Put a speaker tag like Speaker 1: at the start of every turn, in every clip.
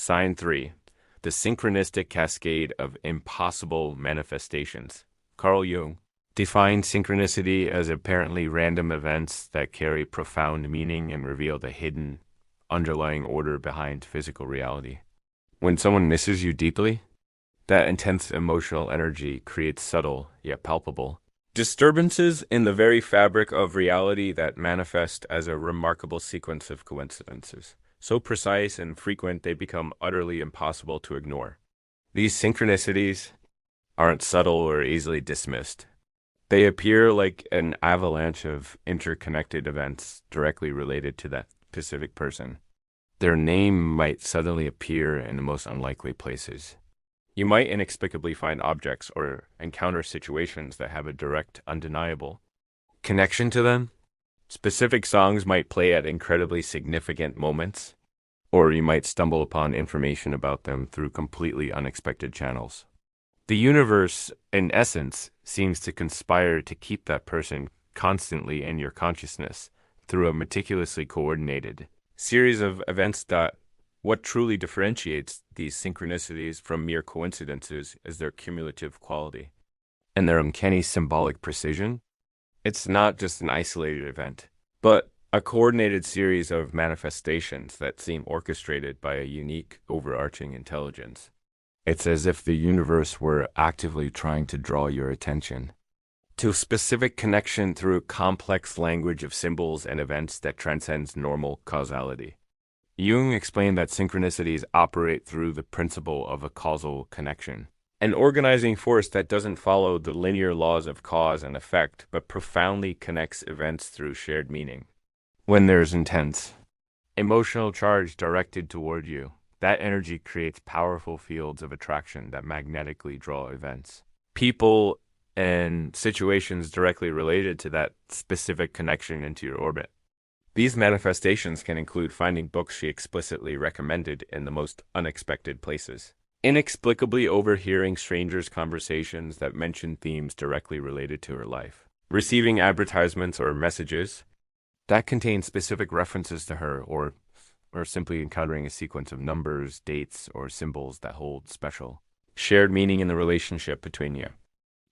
Speaker 1: Sign 3. The synchronistic cascade of impossible manifestations. Carl Jung defined synchronicity as apparently random events that carry profound meaning and reveal the hidden, underlying order behind physical reality. When someone misses you deeply, that intense emotional energy creates subtle, yet palpable, disturbances in the very fabric of reality that manifest as a remarkable sequence of coincidences, so precise and frequent they become utterly impossible to ignore. These synchronicities aren't subtle or easily dismissed. They appear like an avalanche of interconnected events directly related to that specific person. Their name might suddenly appear in the most unlikely places. You might inexplicably find objects or encounter situations that have a direct, undeniable connection to them. Specific songs might play at incredibly significant moments, or you might stumble upon information about them through completely unexpected channels. The universe, in essence, seems to conspire to keep that person constantly in your consciousness through a meticulously coordinated series of events. What truly differentiates these synchronicities from mere coincidences is their cumulative quality and their uncanny symbolic precision. It's not just an isolated event, but a coordinated series of manifestations that seem orchestrated by a unique, overarching intelligence. It's as if the universe were actively trying to draw your attention to a specific connection through a complex language of symbols and events that transcends normal causality. Jung explained that synchronicities operate through the principle of a causal connection, an organizing force that doesn't follow the linear laws of cause and effect, but profoundly connects events through shared meaning. When there's intense emotional charge directed toward you, that energy creates powerful fields of attraction that magnetically draw events, people, and situations directly related to that specific connection into your orbit. These manifestations can include finding books she explicitly recommended in the most unexpected places, inexplicably overhearing strangers' conversations that mention themes directly related to her life, receiving advertisements or messages that contain specific references to her, or simply encountering a sequence of numbers, dates, or symbols that hold special, shared meaning in the relationship between you.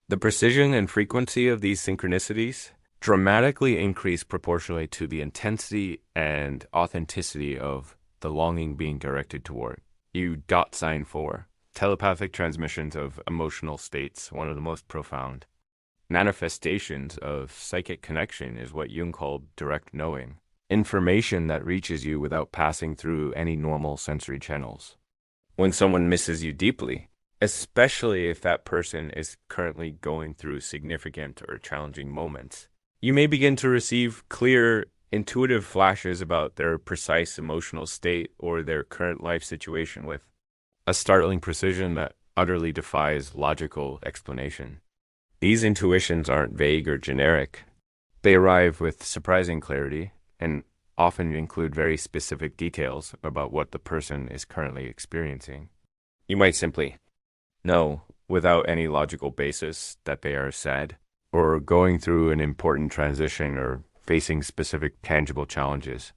Speaker 1: The precision and frequency of these synchronicities dramatically increase proportionally to the intensity and authenticity of the longing being directed toward. You dot sign 4. Telepathic transmissions of emotional states, one of the most profound manifestations of psychic connection, is what Jung called direct knowing. Information that reaches you without passing through any normal sensory channels. When someone misses you deeply, especially if that person is currently going through significant or challenging moments, you may begin to receive clear, intuitive flashes about their precise emotional state or their current life situation with a startling precision that utterly defies logical explanation. These intuitions aren't vague or generic. They arrive with surprising clarity and often include very specific details about what the person is currently experiencing. You might simply know, without any logical basis, that they are sad, or going through an important transition, or facing specific tangible challenges.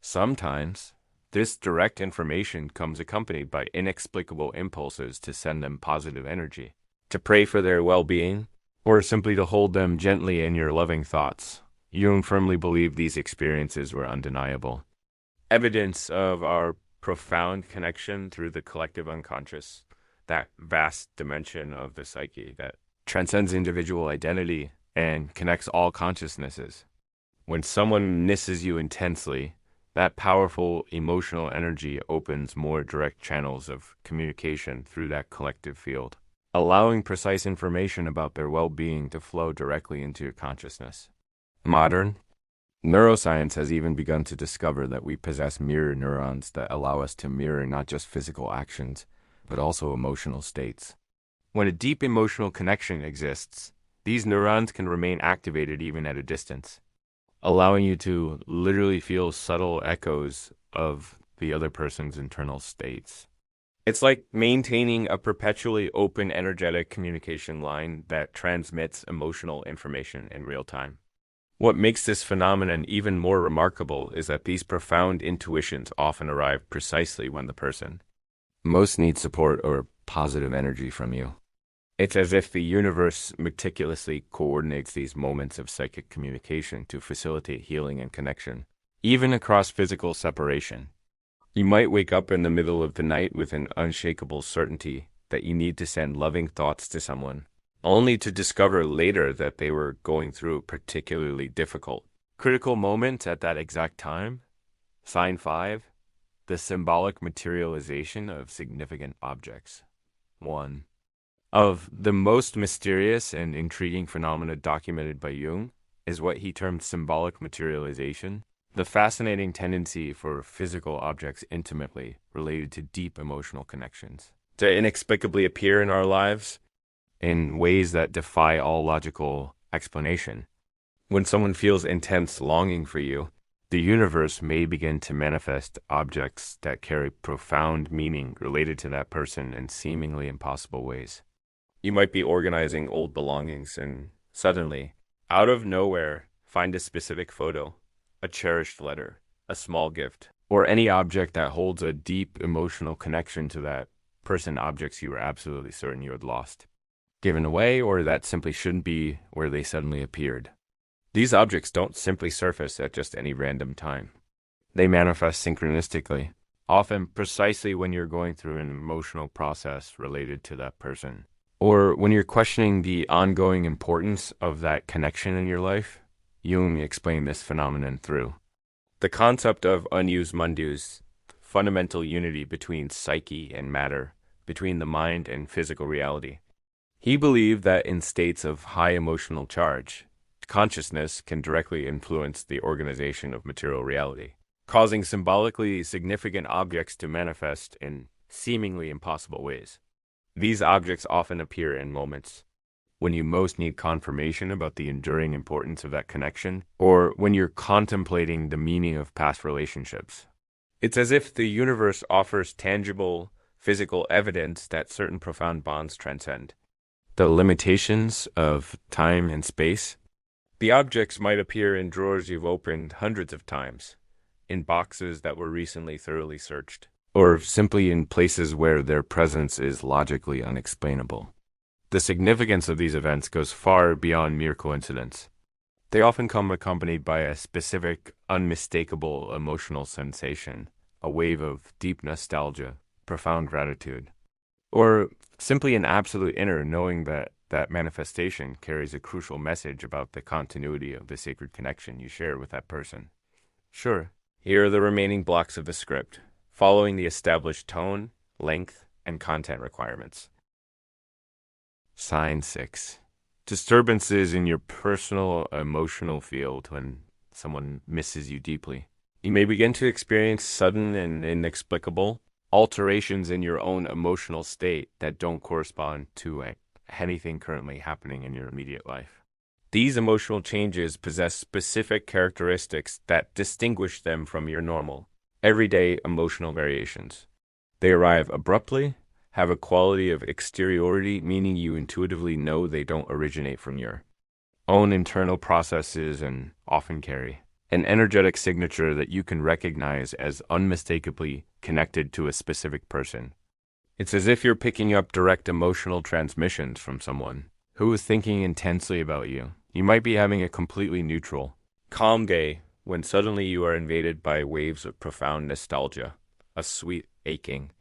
Speaker 1: Sometimes, this direct information comes accompanied by inexplicable impulses to send them positive energy, to pray for their well-being, or simply to hold them gently in your loving thoughts. Jung firmly believed these experiences were undeniable, evidence of our profound connection through the collective unconscious, that vast dimension of the psyche that transcends individual identity and connects all consciousnesses. When someone misses you intensely, that powerful emotional energy opens more direct channels of communication through that collective field, allowing precise information about their well-being to flow directly into your consciousness. Modern neuroscience has even begun to discover that we possess mirror neurons that allow us to mirror not just physical actions, but also emotional states. When a deep emotional connection exists, these neurons can remain activated even at a distance, allowing you to literally feel subtle echoes of the other person's internal states. It's like maintaining a perpetually open energetic communication line that transmits emotional information in real time. What makes this phenomenon even more remarkable is that these profound intuitions often arrive precisely when the person Most need support or positive energy from you. It's as if the universe meticulously coordinates these moments of psychic communication to facilitate healing and connection, even across physical separation. You might wake up in the middle of the night with an unshakable certainty that you need to send loving thoughts to someone, only to discover later that they were going through a particularly difficult, critical moment at that exact time. Sign 5, the symbolic materialization of significant objects. 1. Of the most mysterious and intriguing phenomena documented by Jung is what he termed symbolic materialization, the fascinating tendency for physical objects intimately related to deep emotional connections to inexplicably appear in our lives in ways that defy all logical explanation. When someone feels intense longing for you, the universe may begin to manifest objects that carry profound meaning related to that person in seemingly impossible ways. You might be organizing old belongings and suddenly, out of nowhere, find a specific photo, a cherished letter, a small gift, or any object that holds a deep emotional connection to that person, objects you were absolutely certain you had lost, given away, or that simply shouldn't be where they suddenly appeared. These objects don't simply surface at just any random time. They manifest synchronistically, often precisely when you're going through an emotional process related to that person, or when you're questioning the ongoing importance of that connection in your life. Jung explained this phenomenon through the concept of unus mundus, fundamental unity between psyche and matter, between the mind and physical reality. He believed that in states of high emotional charge, consciousness can directly influence the organization of material reality, causing symbolically significant objects to manifest in seemingly impossible ways. These objects often appear in moments when you most need confirmation about the enduring importance of that connection, or when you're contemplating the meaning of past relationships. It's as if the universe offers tangible, physical evidence that certain profound bonds transcend the limitations of time and space. The objects might appear in drawers you've opened hundreds of times, in boxes that were recently thoroughly searched, or simply in places where their presence is logically unexplainable. The significance of these events goes far beyond mere coincidence. They often come accompanied by a specific, unmistakable emotional sensation, a wave of deep nostalgia, profound gratitude, or simply an absolute inner knowing that that manifestation carries a crucial message about the continuity of the sacred connection you share with that person. Sure, here are the remaining blocks of the script, following the established tone, length, and content requirements. Sign 6. Disturbances in your personal emotional field when someone misses you deeply. You may begin to experience sudden and inexplicable alterations in your own emotional state that don't correspond to anything currently happening in your immediate life. These emotional changes possess specific characteristics that distinguish them from your normal, everyday emotional variations. They arrive abruptly, have a quality of exteriority, meaning you intuitively know they don't originate from your own internal processes, and often carry an energetic signature that you can recognize as unmistakably connected to a specific person. It's as if you're picking up direct emotional transmissions from someone who is thinking intensely about you. You might be having a completely neutral, calm day when suddenly you are invaded by waves of profound nostalgia, a sweet aching,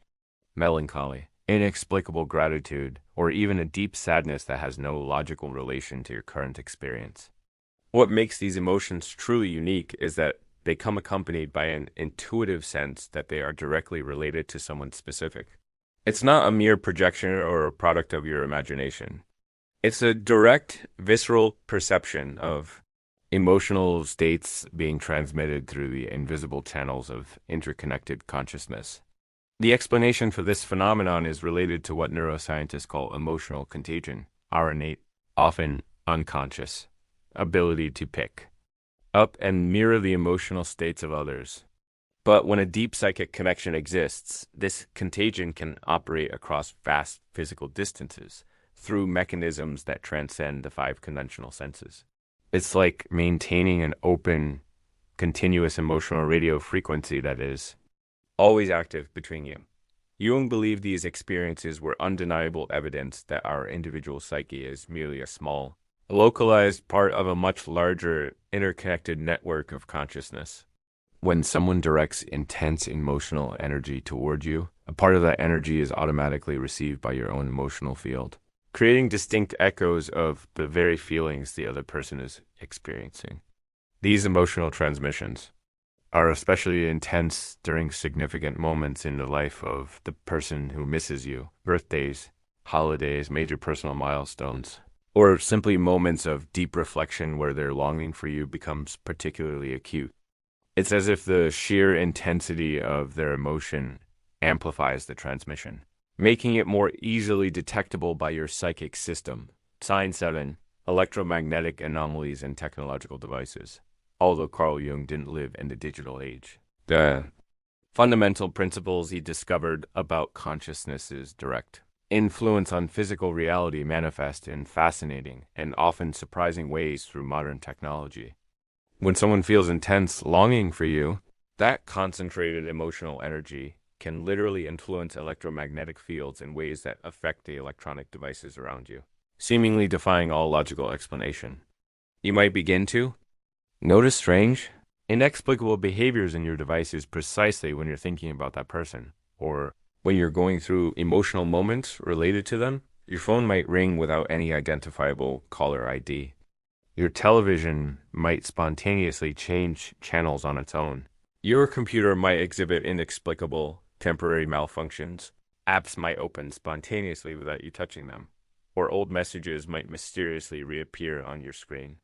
Speaker 1: melancholy, inexplicable gratitude, or even a deep sadness that has no logical relation to your current experience. What makes these emotions truly unique is that they come accompanied by an intuitive sense that they are directly related to someone specific. It's not a mere projection or a product of your imagination. It's a direct, visceral perception of emotional states being transmitted through the invisible channels of interconnected consciousness. The explanation for this phenomenon is related to what neuroscientists call emotional contagion, our innate, often unconscious, ability to pick up and mirror the emotional states of others. But when a deep psychic connection exists, this contagion can operate across vast physical distances through mechanisms that transcend the 5 conventional senses. It's like maintaining an open, continuous emotional radio frequency that is always active between you. Jung believed these experiences were undeniable evidence that our individual psyche is merely a small, localized part of a much larger, interconnected network of consciousness. When someone directs intense emotional energy toward you, a part of that energy is automatically received by your own emotional field, creating distinct echoes of the very feelings the other person is experiencing. These emotional transmissions are especially intense during significant moments in the life of the person who misses you, birthdays, holidays, major personal milestones, or simply moments of deep reflection where their longing for you becomes particularly acute. It's as if the sheer intensity of their emotion amplifies the transmission, making it more easily detectable by your psychic system. Sign 7. Electromagnetic anomalies in technological devices. Although Carl Jung didn't live in the digital age, the fundamental principles he discovered about consciousness's direct influence on physical reality manifest in fascinating and often surprising ways through modern technology. When someone feels intense longing for you, that concentrated emotional energy can literally influence electromagnetic fields in ways that affect the electronic devices around you, seemingly defying all logical explanation. You might begin to notice strange, inexplicable behaviors in your devices precisely when you're thinking about that person, or when you're going through emotional moments related to them. Your phone might ring without any identifiable caller ID. Your television might spontaneously change channels on its own. Your computer might exhibit inexplicable temporary malfunctions. Apps might open spontaneously without you touching them, or old messages might mysteriously reappear on your screen.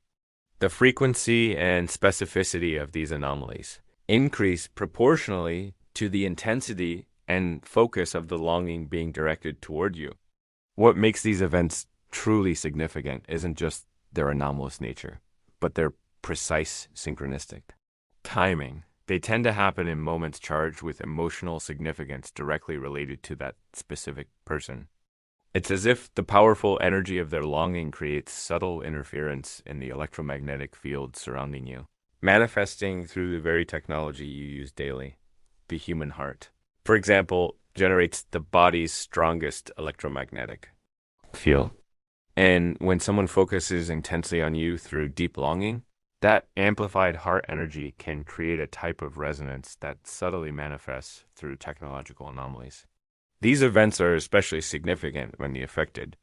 Speaker 1: The frequency and specificity of these anomalies increase proportionally to the intensity and focus of the longing being directed toward you. What makes these events truly significant isn't just their anomalous nature, but their precise synchronistic timing. They tend to happen in moments charged with emotional significance directly related to that specific person. It's as if the powerful energy of their longing creates subtle interference in the electromagnetic field surrounding you, manifesting through the very technology you use daily. The human heart, for example, generates the body's strongest electromagnetic field. And when someone focuses intensely on you through deep longing, that amplified heart energy can create a type of resonance that subtly manifests through technological anomalies. These events are especially significant when the affected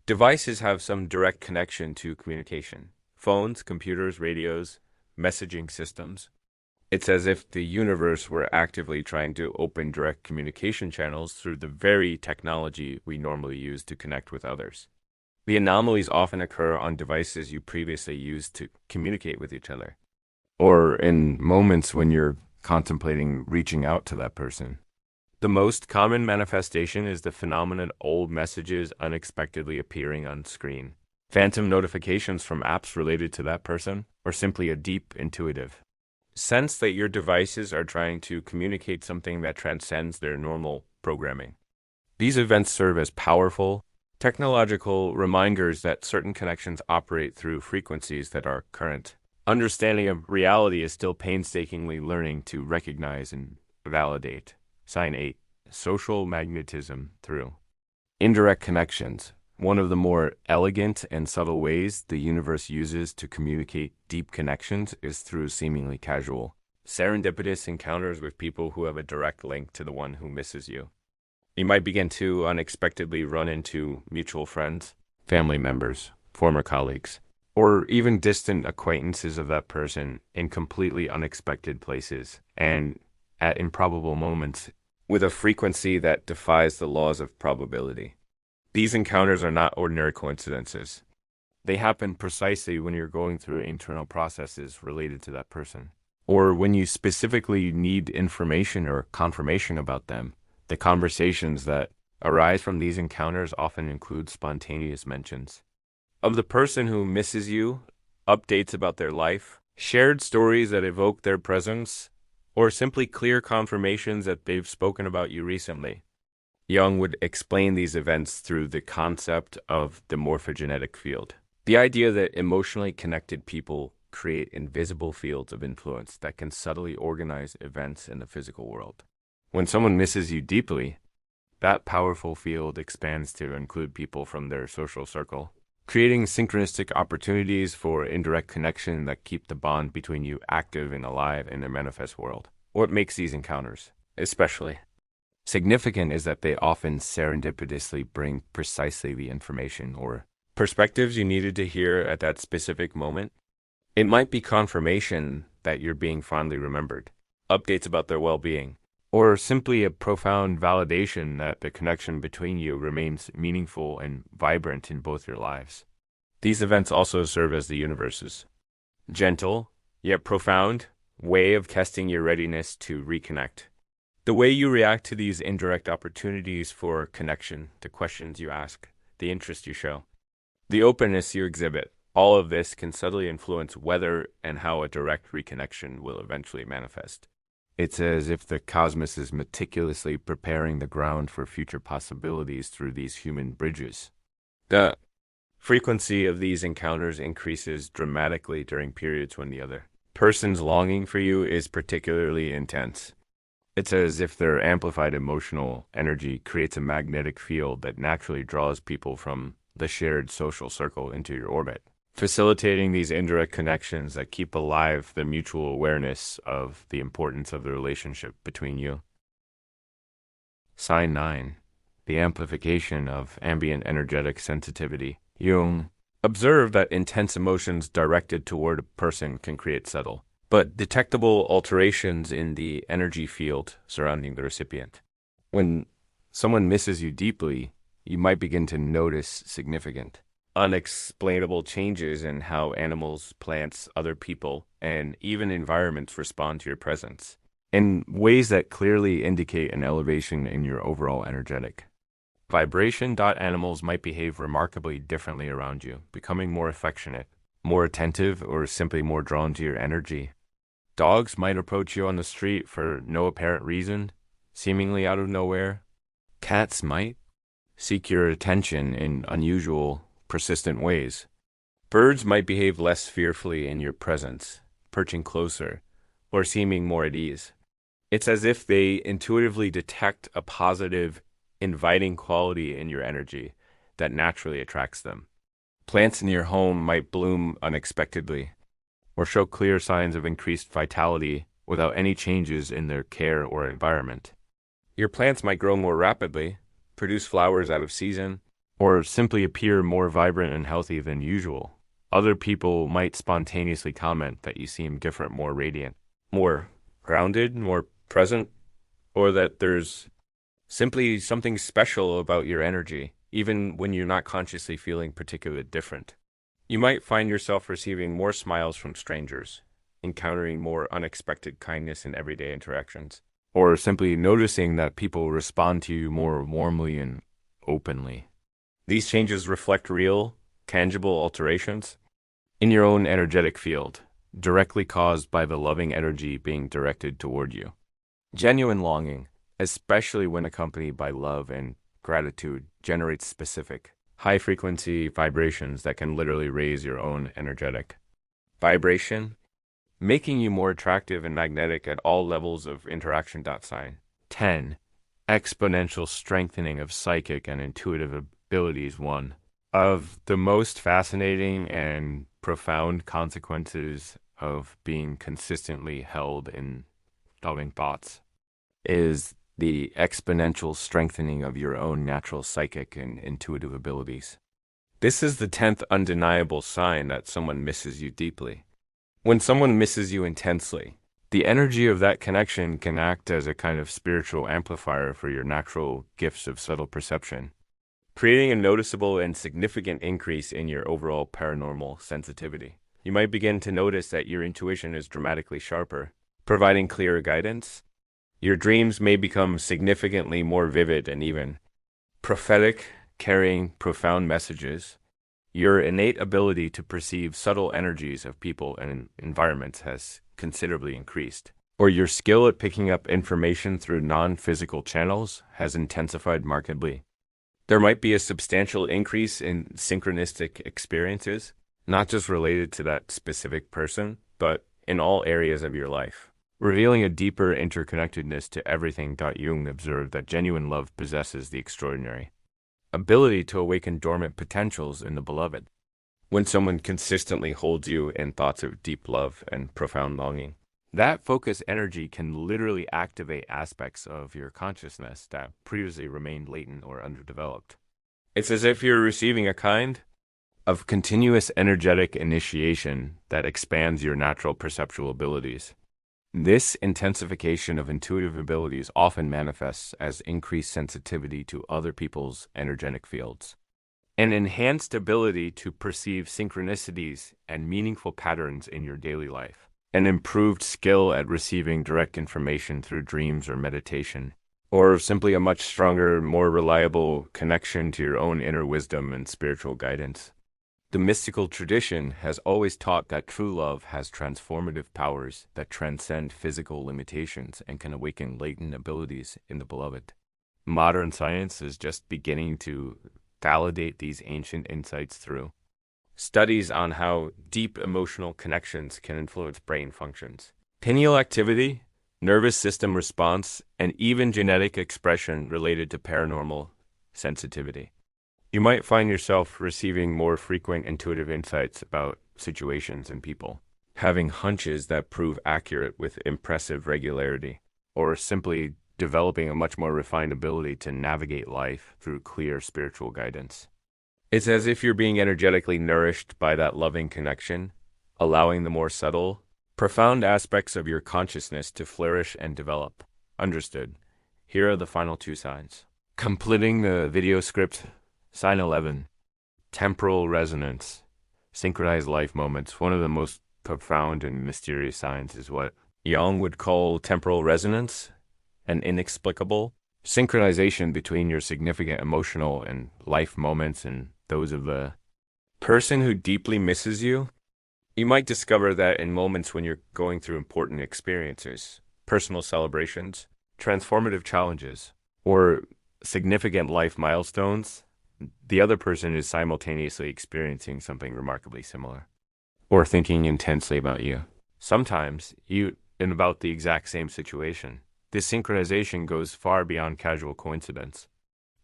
Speaker 1: devices have some direct connection to communication: phones, computers, radios, messaging systems. It's as if the universe were actively trying to open direct communication channels through the very technology we normally use to connect with others. The anomalies often occur on devices you previously used to communicate with each other, or in moments when you're contemplating reaching out to that person. The most common manifestation is the phenomenon of old messages unexpectedly appearing on screen, phantom notifications from apps related to that person, or simply a deep intuitive sense that your devices are trying to communicate something that transcends their normal programming. These events serve as powerful, technological reminders that certain connections operate through frequencies that our current understanding of reality is still painstakingly learning to recognize and validate. Sign 8. Social magnetism through indirect connections. One of the more elegant and subtle ways the universe uses to communicate deep connections is through seemingly casual, serendipitous encounters with people who have a direct link to the one who misses you. You might begin to unexpectedly run into mutual friends, family members, former colleagues, or even distant acquaintances of that person in completely unexpected places and at improbable moments with a frequency that defies the laws of probability. These encounters are not ordinary coincidences. They happen precisely when you're going through internal processes related to that person, or when you specifically need information or confirmation about them. The conversations that arise from these encounters often include spontaneous mentions of the person who misses you, updates about their life, shared stories that evoke their presence, or simply clear confirmations that they've spoken about you recently. Jung would explain these events through the concept of the morphogenetic field, the idea that emotionally connected people create invisible fields of influence that can subtly organize events in the physical world. When someone misses you deeply, that powerful field expands to include people from their social circle, creating synchronistic opportunities for indirect connection that keep the bond between you active and alive in the manifest world. What makes these encounters especially significant is that they often serendipitously bring precisely the information or perspectives you needed to hear at that specific moment. It might be confirmation that you're being fondly remembered, updates about their well-being, or simply a profound validation that the connection between you remains meaningful and vibrant in both your lives. These events also serve as the universe's gentle, yet profound, way of testing your readiness to reconnect. The way you react to these indirect opportunities for connection, the questions you ask, the interest you show, the openness you exhibit, all of this can subtly influence whether and how a direct reconnection will eventually manifest. It's as if the cosmos is meticulously preparing the ground for future possibilities through these human bridges. The frequency of these encounters increases dramatically during periods when the other person's longing for you is particularly intense. It's as if their amplified emotional energy creates a magnetic field that naturally draws people from the shared social circle into your orbit, facilitating these indirect connections that keep alive the mutual awareness of the importance of the relationship between you. Sign 9. The amplification of ambient energetic sensitivity. Jung observed that intense emotions directed toward a person can create subtle but detectable alterations in the energy field surrounding the recipient. When someone misses you deeply, you might begin to notice significant, unexplainable changes in how animals, plants, other people, and even environments respond to your presence, in ways that clearly indicate an elevation in your overall energetic vibration. Animals might behave remarkably differently around you, becoming more affectionate, more attentive, or simply more drawn to your energy. Dogs might approach you on the street for no apparent reason, seemingly out of nowhere. Cats might seek your attention in unusual, persistent ways. Birds might behave less fearfully in your presence, perching closer, or seeming more at ease. It's as if they intuitively detect a positive, inviting quality in your energy that naturally attracts them. Plants in your home might bloom unexpectedly, or show clear signs of increased vitality without any changes in their care or environment. Your plants might grow more rapidly, produce flowers out of season, or simply appear more vibrant and healthy than usual. Other people might spontaneously comment that you seem different, more radiant, more grounded, more present, or that there's simply something special about your energy, even when you're not consciously feeling particularly different. You might find yourself receiving more smiles from strangers, encountering more unexpected kindness in everyday interactions, or simply noticing that people respond to you more warmly and openly. These changes reflect real, tangible alterations in your own energetic field, directly caused by the loving energy being directed toward you. Genuine longing, especially when accompanied by love and gratitude, generates specific, high-frequency vibrations that can literally raise your own energetic vibration, making you more attractive and magnetic at all levels of interaction. Sign 10. Exponential strengthening of psychic and intuitive abilities. One of the most fascinating and profound consequences of being consistently held in loving thoughts is the exponential strengthening of your own natural psychic and intuitive abilities. This is the 10th undeniable sign that someone misses you deeply. When someone misses you intensely, the energy of that connection can act as a kind of spiritual amplifier for your natural gifts of subtle perception, creating a noticeable and significant increase in your overall paranormal sensitivity. You might begin to notice that your intuition is dramatically sharper, providing clearer guidance. Your dreams may become significantly more vivid and even prophetic, carrying profound messages. Your innate ability to perceive subtle energies of people and environments has considerably increased, or your skill at picking up information through non-physical channels has intensified markedly. There might be a substantial increase in synchronistic experiences, not just related to that specific person, but in all areas of your life. revealing a deeper interconnectedness to everything. Jung observed that genuine love possesses the extraordinary ability to awaken dormant potentials in the beloved. When someone consistently holds you in thoughts of deep love and profound longing, that focused energy can literally activate aspects of your consciousness that previously remained latent or underdeveloped. It's as if you're receiving a kind of continuous energetic initiation that expands your natural perceptual abilities. This intensification of intuitive abilities often manifests as increased sensitivity to other people's energetic fields, an enhanced ability to perceive synchronicities and meaningful patterns in your daily life, an improved skill at receiving direct information through dreams or meditation, or simply a much stronger, more reliable connection to your own inner wisdom and spiritual guidance. The mystical tradition has always taught that true love has transformative powers that transcend physical limitations and can awaken latent abilities in the beloved. Modern science is just beginning to validate these ancient insights through studies on how deep emotional connections can influence brain functions, pineal activity, nervous system response, and even genetic expression related to paranormal sensitivity. You might find yourself receiving more frequent intuitive insights about situations and people, having hunches that prove accurate with impressive regularity, or simply developing a much more refined ability to navigate life through clear spiritual guidance. It's as if you're being energetically nourished by that loving connection, allowing the more subtle, profound aspects of your consciousness to flourish and develop. Understood. Here are the final two signs. Completing the video script. Sign 11, temporal resonance, synchronized life moments. One of the most profound and mysterious signs is what Jung would call temporal resonance, an inexplicable synchronization between your significant emotional and life moments and those of the person who deeply misses you. You might discover that in moments when you're going through important experiences, personal celebrations, transformative challenges, or significant life milestones, the other person is simultaneously experiencing something remarkably similar, or thinking intensely about you. Sometimes, in about the exact same situation. This synchronization goes far beyond casual coincidence.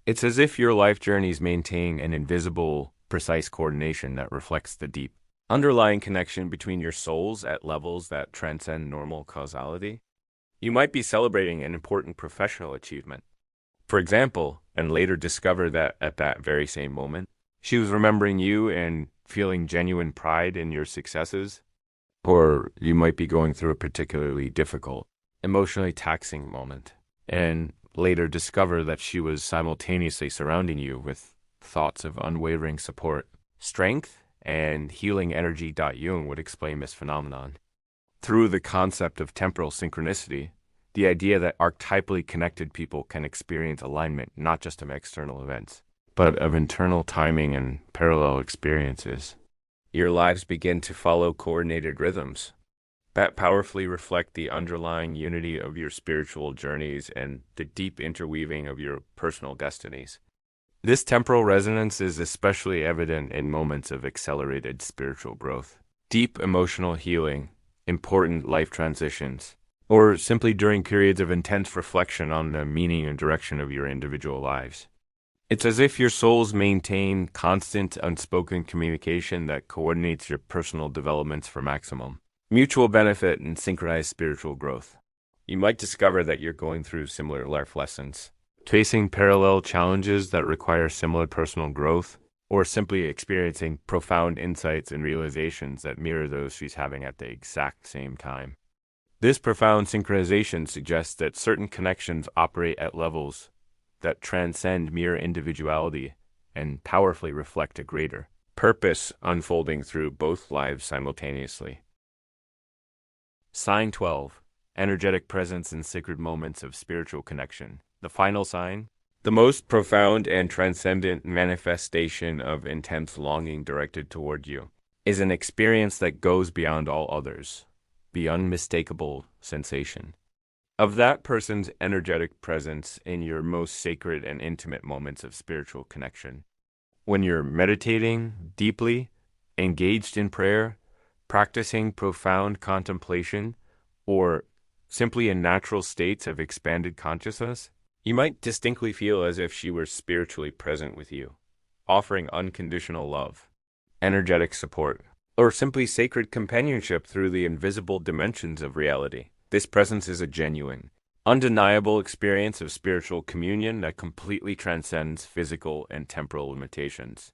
Speaker 1: It's as if your life journeys maintain an invisible, precise coordination that reflects the deep, underlying connection between your souls at levels that transcend normal causality. You might be celebrating an important professional achievement, for example, and later discover that at that very same moment, she was remembering you and feeling genuine pride in your successes. Or you might be going through a particularly difficult, emotionally taxing moment, and later discover that she was simultaneously surrounding you with thoughts of unwavering support, strength, and healing energy. Jung would explain this phenomenon through the concept of temporal synchronicity, the idea that archetypally connected people can experience alignment not just of external events, but of internal timing and parallel experiences. Your lives begin to follow coordinated rhythms that powerfully reflect the underlying unity of your spiritual journeys and the deep interweaving of your personal destinies. This temporal resonance is especially evident in moments of accelerated spiritual growth, deep emotional healing, important life transitions, or simply during periods of intense reflection on the meaning and direction of your individual lives. It's as if your souls maintain constant, unspoken communication that coordinates your personal developments for maximum mutual benefit and synchronized spiritual growth. You might discover that you're going through similar life lessons, facing parallel challenges that require similar personal growth, or simply experiencing profound insights and realizations that mirror those she's having at the exact same time. This profound synchronization suggests that certain connections operate at levels that transcend mere individuality and powerfully reflect a greater purpose unfolding through both lives simultaneously. Sign 12. Energetic presence in sacred moments of spiritual connection. The final sign, the most profound and transcendent manifestation of intense longing directed toward you, is an experience that goes beyond all others, the unmistakable sensation of that person's energetic presence in your most sacred and intimate moments of spiritual connection. When you're meditating deeply, engaged in prayer, practicing profound contemplation, or simply in natural states of expanded consciousness, you might distinctly feel as if she were spiritually present with you, offering unconditional love, energetic support, or simply sacred companionship through the invisible dimensions of reality. This presence is a genuine, undeniable experience of spiritual communion that completely transcends physical and temporal limitations.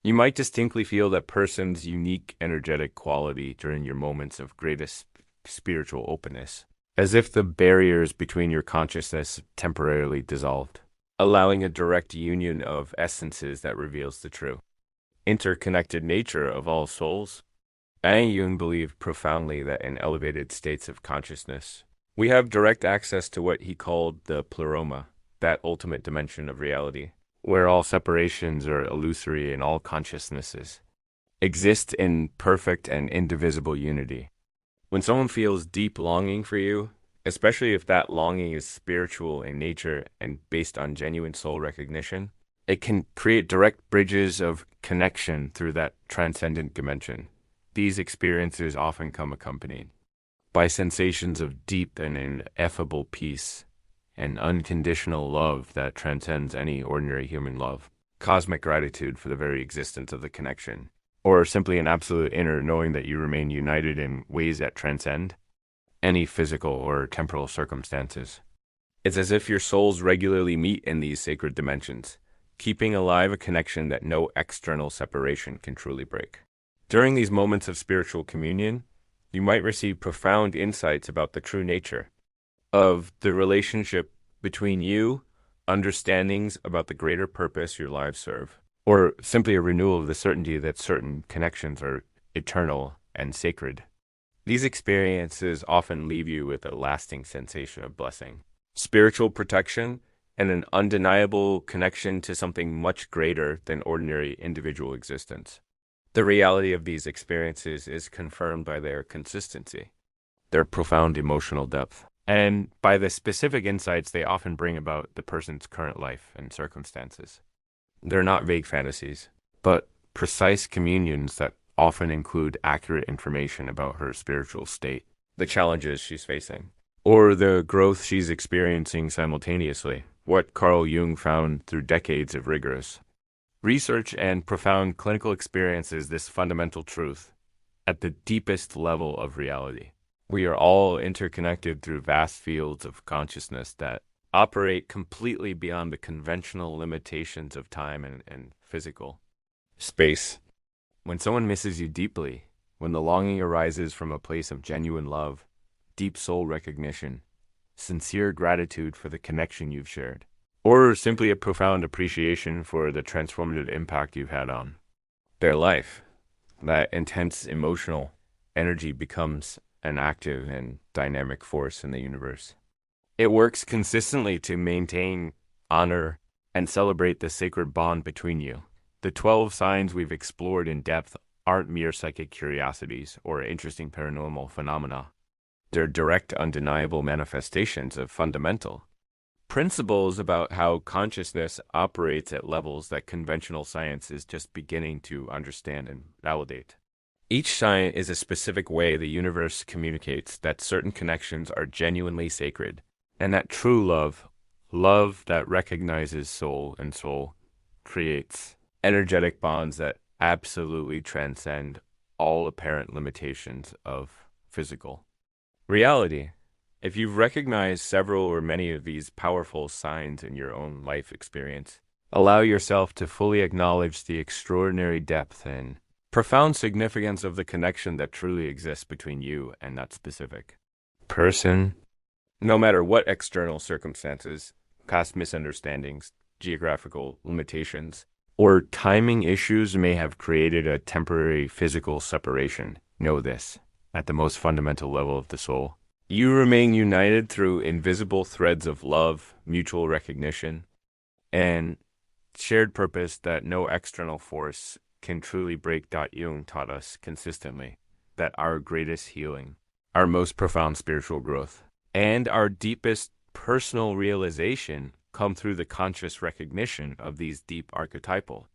Speaker 1: You might distinctly feel that person's unique energetic quality during your moments of greatest spiritual openness, as if the barriers between your consciousness temporarily dissolved, allowing a direct union of essences that reveals the true, interconnected nature of all souls. Jung believed profoundly that in elevated states of consciousness, we have direct access to what he called the pleroma, that ultimate dimension of reality, where all separations are illusory and all consciousnesses exist in perfect and indivisible unity. When someone feels deep longing for you, especially if that longing is spiritual in nature and based on genuine soul recognition, it can create direct bridges of connection through that transcendent dimension. These experiences often come accompanied by sensations of deep and ineffable peace and unconditional love that transcends any ordinary human love, cosmic gratitude for the very existence of the connection, or simply an absolute inner knowing that you remain united in ways that transcend any physical or temporal circumstances. It's as if your souls regularly meet in these sacred dimensions, keeping alive a connection that no external separation can truly break. During these moments of spiritual communion, you might receive profound insights about the true nature of the relationship between you, understandings about the greater purpose your lives serve, or simply a renewal of the certainty that certain connections are eternal and sacred. These experiences often leave you with a lasting sensation of blessing, spiritual protection, and an undeniable connection to something much greater than ordinary individual existence. The reality of these experiences is confirmed by their consistency, their profound emotional depth, and by the specific insights they often bring about the person's current life and circumstances. They're not vague fantasies, but precise communions that often include accurate information about her spiritual state, the challenges she's facing, or the growth she's experiencing simultaneously, what Carl Jung found through decades of rigorous research and profound clinical experiences. This fundamental truth at the deepest level of reality. We are all interconnected through vast fields of consciousness that operate completely beyond the conventional limitations of time and physical space. When someone misses you deeply, when the longing arises from a place of genuine love, deep soul recognition, sincere gratitude for the connection you've shared, or simply a profound appreciation for the transformative impact you've had on their life, that intense emotional energy becomes an active and dynamic force in the universe. It works consistently to maintain, honor, and celebrate the sacred bond between you. The 12 signs we've explored in depth aren't mere psychic curiosities or interesting paranormal phenomena. They're direct, undeniable manifestations of fundamental principles about how consciousness operates at levels that conventional science is just beginning to understand and validate. Each sign is a specific way the universe communicates that certain connections are genuinely sacred, and that true love, love that recognizes soul and soul, creates energetic bonds that absolutely transcend all apparent limitations of physical reality. If you've recognized several or many of these powerful signs in your own life experience, allow yourself to fully acknowledge the extraordinary depth and profound significance of the connection that truly exists between you and that specific person. No matter what external circumstances, past misunderstandings, geographical limitations, or timing issues may have created a temporary physical separation, know this, at the most fundamental level of the soul, you remain united through invisible threads of love, mutual recognition, and shared purpose that no external force can truly break. Jung taught us consistently that our greatest healing, our most profound spiritual growth, and our deepest personal realization come through the conscious recognition of these deep archetypal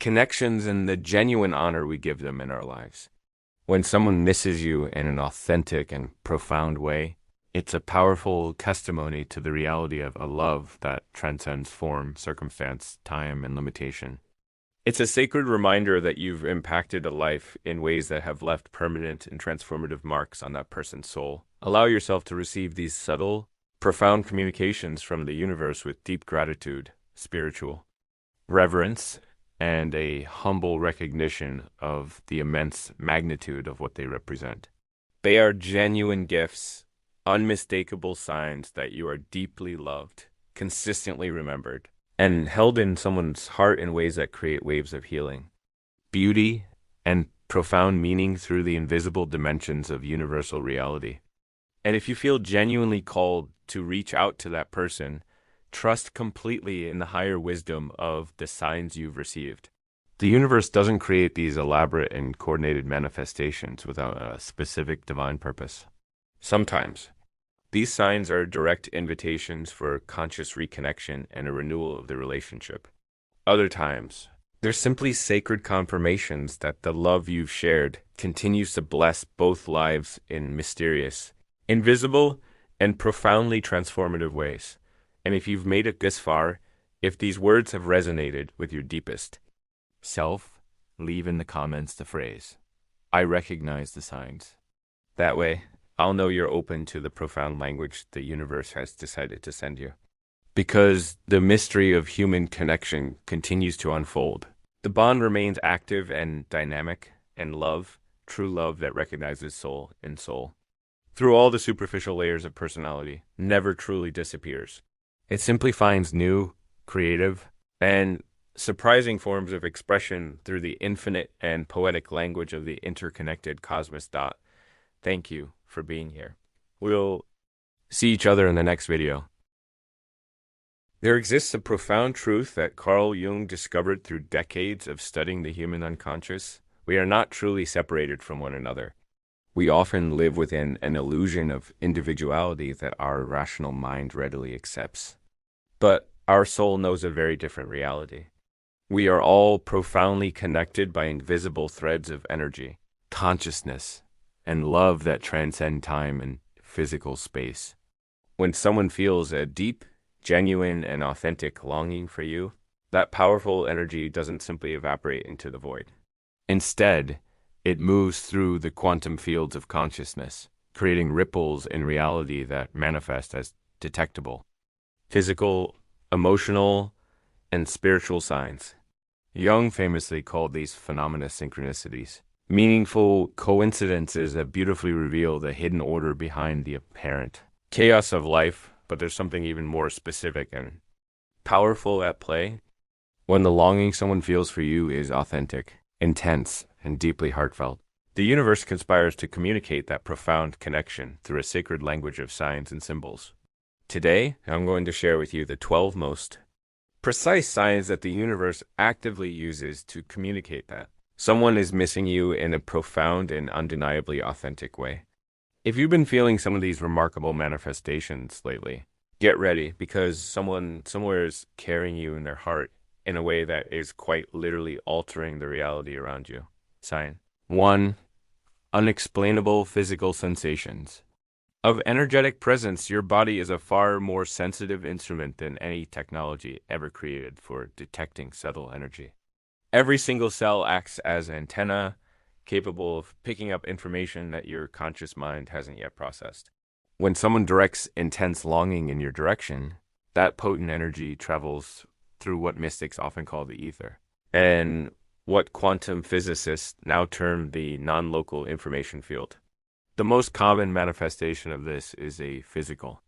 Speaker 1: connections and the genuine honor we give them in our lives. When someone misses you in an authentic and profound way, It's a powerful testimony to the reality of a love that transcends form, circumstance, time, and limitation. It's a sacred reminder that you've impacted a life in ways that have left permanent and transformative marks on that person's soul. Allow yourself to receive these subtle, profound communications from the universe with deep gratitude, spiritual reverence, and a humble recognition of the immense magnitude of what they represent. They are genuine gifts, unmistakable signs that you are deeply loved, consistently remembered, and held in someone's heart in ways that create waves of healing, beauty, and profound meaning through the invisible dimensions of universal reality. And if you feel genuinely called to reach out to that person, trust completely in the higher wisdom of the signs you've received. The universe doesn't create these elaborate and coordinated manifestations without a specific divine purpose. Sometimes, these signs are direct invitations for conscious reconnection and a renewal of the relationship. Other times, they're simply sacred confirmations that the love you've shared continues to bless both lives in mysterious, invisible, and profoundly transformative ways. And if you've made it this far, if these words have resonated with your deepest self, leave in the comments the phrase, "I recognize the signs." That way, I'll know you're open to the profound language the universe has decided to send you. Because the mystery of human connection continues to unfold. The bond remains active and dynamic, and love, true love that recognizes soul in soul, through all the superficial layers of personality, never truly disappears. It simply finds new, creative, and surprising forms of expression through the infinite and poetic language of the interconnected cosmos. Thank you for being here. We'll see each other in the next video. There exists a profound truth that Carl Jung discovered through decades of studying the human unconscious. We are not truly separated from one another. We often live within an illusion of individuality that our rational mind readily accepts. But our soul knows a very different reality. We are all profoundly connected by invisible threads of energy, consciousness, and love that transcend time and physical space. When someone feels a deep, genuine, and authentic longing for you, that powerful energy doesn't simply evaporate into the void. Instead, it moves through the quantum fields of consciousness, creating ripples in reality that manifest as detectable physical, emotional, and spiritual signs. Jung famously called these phenomena synchronicities, meaningful coincidences that beautifully reveal the hidden order behind the apparent chaos of life. But there's something even more specific and powerful at play when the longing someone feels for you is authentic, intense, and deeply heartfelt. The universe conspires to communicate that profound connection through a sacred language of signs and symbols. Today, I'm going to share with you the 12 most precise signs that the universe actively uses to communicate that someone is missing you in a profound and undeniably authentic way. If you've been feeling some of these remarkable manifestations lately, get ready, because someone somewhere is carrying you in their heart in a way that is quite literally altering the reality around you. Sign 1. Unexplainable physical sensations. Of energetic presence, your body is a far more sensitive instrument than any technology ever created for detecting subtle energy. Every single cell acts as an antenna, capable of picking up information that your conscious mind hasn't yet processed. When someone directs intense longing in your direction, that potent energy travels through what mystics often call the ether, and what quantum physicists now term the non-local information field. The most common manifestation of this is a physical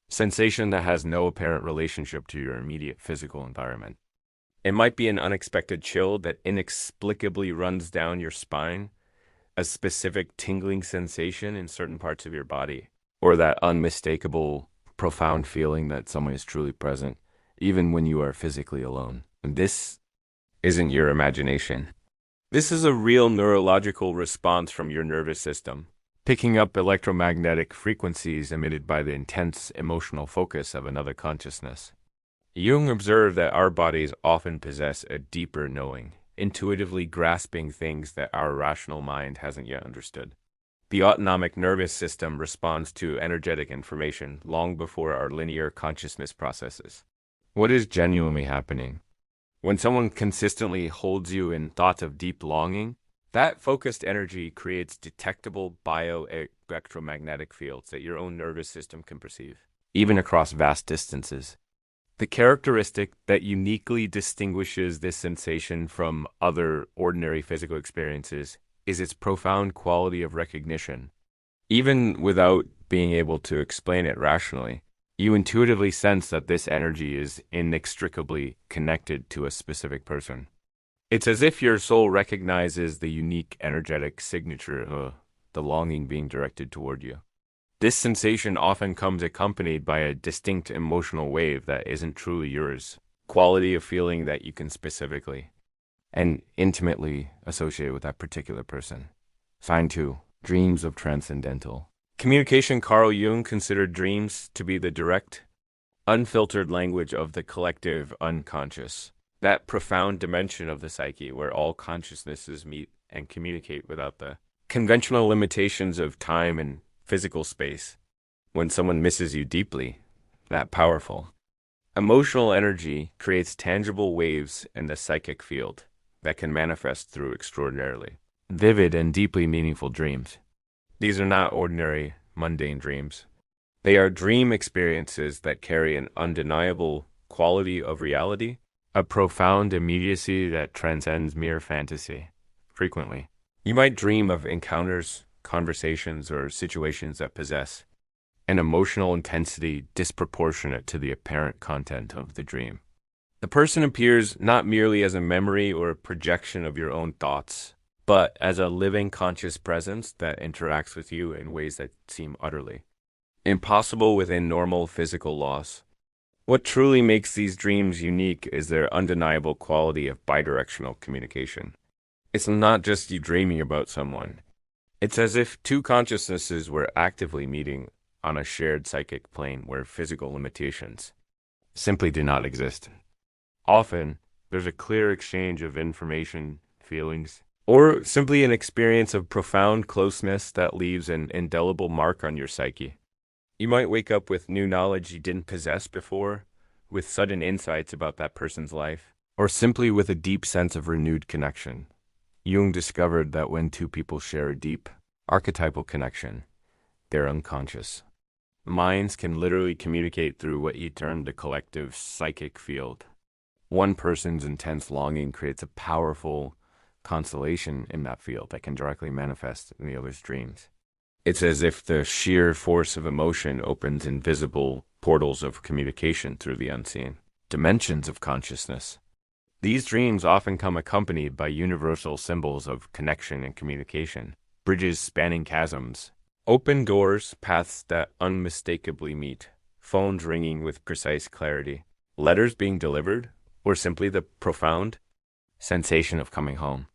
Speaker 1: sensation that has no apparent relationship to your immediate physical environment. It might be an unexpected chill that inexplicably runs down your spine, a specific tingling sensation in certain parts of your body, or that unmistakable, profound feeling that someone is truly present, even when you are physically alone. And this isn't your imagination. This is a real neurological response from your nervous system, picking up electromagnetic frequencies emitted by the intense emotional focus of another consciousness. Jung observed that our bodies often possess a deeper knowing, intuitively grasping things that our rational mind hasn't yet understood. The autonomic nervous system responds to energetic information long before our linear consciousness processes. What is genuinely happening? When someone consistently holds you in thoughts of deep longing, that focused energy creates detectable bioelectromagnetic fields that your own nervous system can perceive, even across vast distances. The characteristic that uniquely distinguishes this sensation from other ordinary physical experiences is its profound quality of recognition. Even without being able to explain it rationally, you intuitively sense that this energy is inextricably connected to a specific person. It's as if your soul recognizes the unique energetic signature of the longing being directed toward you. This sensation often comes accompanied by a distinct emotional wave that isn't truly yours, quality of feeling that you can specifically and intimately associate with that particular person. Sign 2, dreams of transcendental communication. Carl Jung considered dreams to be the direct, unfiltered language of the collective unconscious, that profound dimension of the psyche where all consciousnesses meet and communicate without the conventional limitations of time and physical space. When someone misses you deeply, that powerful, emotional energy creates tangible waves in the psychic field that can manifest through extraordinarily vivid and deeply meaningful dreams. These are not ordinary, mundane dreams. They are dream experiences that carry an undeniable quality of reality, a profound immediacy that transcends mere fantasy. Frequently, you might dream of encounters, conversations, or situations that possess an emotional intensity disproportionate to the apparent content of the dream. The person appears not merely as a memory or a projection of your own thoughts, but as a living conscious presence that interacts with you in ways that seem utterly impossible within normal physical laws. What truly makes these dreams unique is their undeniable quality of bidirectional communication. It's not just you dreaming about someone. It's as if two consciousnesses were actively meeting on a shared psychic plane where physical limitations simply do not exist. Often, there's a clear exchange of information, feelings, or simply an experience of profound closeness that leaves an indelible mark on your psyche. You might wake up with new knowledge you didn't possess before, with sudden insights about that person's life, or simply with a deep sense of renewed connection. Jung discovered that when two people share a deep, archetypal connection, they're unconscious. Minds can literally communicate through what he termed the collective psychic field. One person's intense longing creates a powerful constellation in that field that can directly manifest in the other's dreams. It's as if the sheer force of emotion opens invisible portals of communication through the unseen dimensions of consciousness. These dreams often come accompanied by universal symbols of connection and communication, bridges spanning chasms, open doors, paths that unmistakably meet, phones ringing with precise clarity, letters being delivered, or simply the profound sensation of coming home.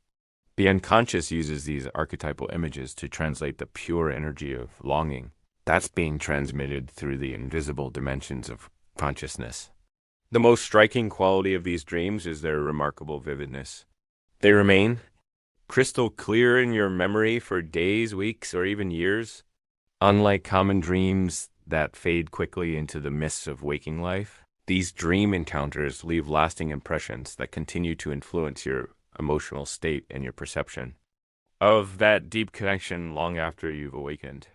Speaker 1: The unconscious uses these archetypal images to translate the pure energy of longing that's being transmitted through the invisible dimensions of consciousness. The most striking quality of these dreams is their remarkable vividness. They remain crystal clear in your memory for days, weeks, or even years. Unlike common dreams that fade quickly into the mists of waking life, these dream encounters leave lasting impressions that continue to influence your emotional state and your perception of that deep connection long after you've awakened.